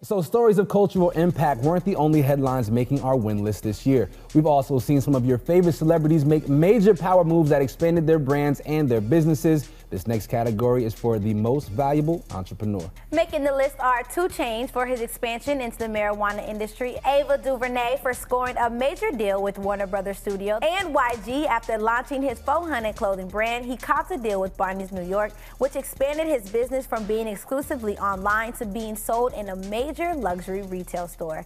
So stories of cultural impact weren't the only headlines making our win list this year. We've also seen some of your favorite celebrities make major power moves that expanded their brands and their businesses. This next category is for the most valuable entrepreneur. Making the list are 2 Chainz for his expansion into the marijuana industry, Ava DuVernay for scoring a major deal with Warner Brothers Studios, and YG after launching his 400 clothing brand. He copped a deal with Barney's New York, which expanded his business from being exclusively online to being sold in a major luxury retail store.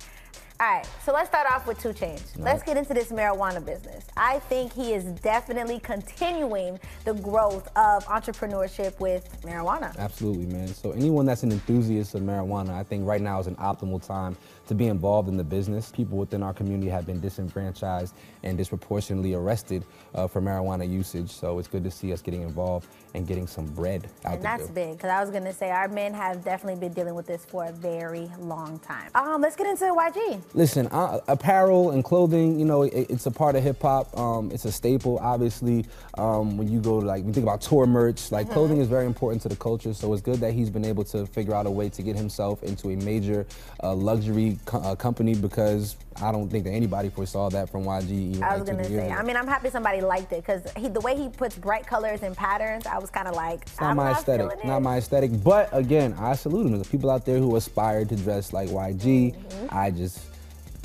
All right, so let's start off with 2 Chainz. Let's get into this marijuana business. I think he is definitely continuing the growth of entrepreneurship with marijuana. Absolutely, man. So anyone that's an enthusiast of marijuana, I think right now is an optimal time to be involved in the business. People within our community have been disenfranchised and disproportionately arrested for marijuana usage. So it's good to see us getting involved and getting some bread out there. And that's big, because I was going to say our men have definitely been dealing with this for a very long time. Let's get into YG. Listen, apparel and clothing, you know, it's a part of hip hop. It's a staple, obviously. When you go to, like, we think about tour merch, like clothing is very important to the culture. So it's good that he's been able to figure out a way to get himself into a major luxury company, because I don't think that anybody foresaw that from YG. Even I was gonna say, I mean, I'm happy somebody liked it, because the way he puts bright colors and patterns, I was kind of like, it's not my aesthetic, not my aesthetic. But again, I salute him. There's people out there who aspire to dress like YG.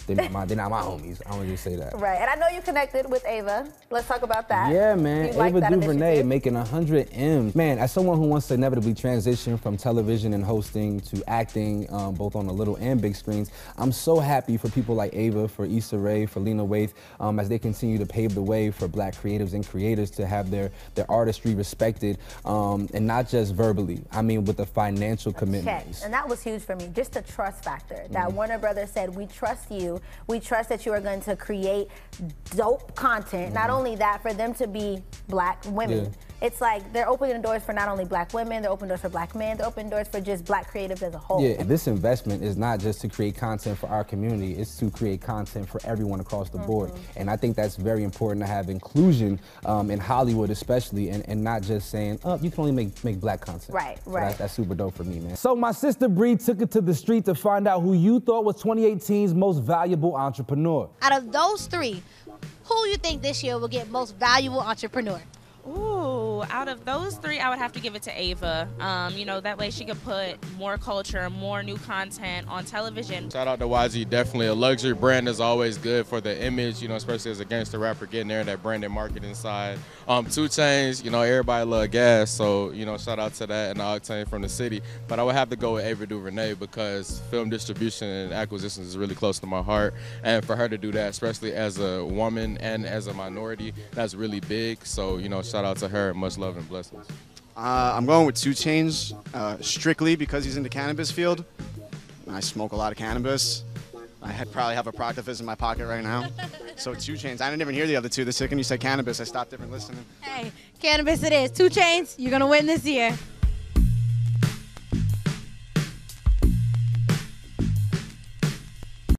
They're not my homies. I want to just say that. Right, and I know you connected with Ava. Let's talk about that. Yeah, man. Ava DuVernay making 100 M's. Man, as someone who wants to inevitably transition from television and hosting to acting, both on the little and big screens, I'm so happy for people like Ava, for Issa Rae, for Lena Waithe, as they continue to pave the way for Black creatives and creators to have their artistry respected, and not just verbally. I mean, with the financial commitment. And that was huge for me, just the trust factor. That Warner Brothers said, we trust you. We trust that you are going to create dope content. Not only that, for them to be Black women. It's like they're opening doors for not only Black women, they're opening doors for Black men, they're opening doors for just Black creatives as a whole. Yeah, this investment is not just to create content for our community, it's to create content for everyone across the board. And I think that's very important to have inclusion in Hollywood especially, and not just saying, oh, you can only make Black content. Right, so right. That's super dope for me, man. So my sister Bree took it to the street to find out who you thought was 2018's most valuable entrepreneur. Out of those 3, who you think this year will get most valuable entrepreneur? Ooh, out of those 3, I would have to give it to Ava. You know, that way she could put more culture, more new content on television. Shout out to YG, definitely a luxury brand is always good for the image, you know, especially as a gangster rapper getting there, that branded marketing side. 2 Chainz, you know, everybody love gas, so, you know, shout out to that and the Octane from the city. But I would have to go with Ava DuVernay, because film distribution and acquisition is really close to my heart. And for her to do that, especially as a woman and as a minority, that's really big. So, you know, shout out to her and much love and blessings. I'm going with 2 Chainz, strictly because he's in the cannabis field. I smoke a lot of cannabis. I probably have a product of his in my pocket right now. So 2 Chainz. I didn't even hear the other 2. The second you said cannabis, I stopped even listening. Hey, cannabis it is. 2 Chainz, you're going to win this year.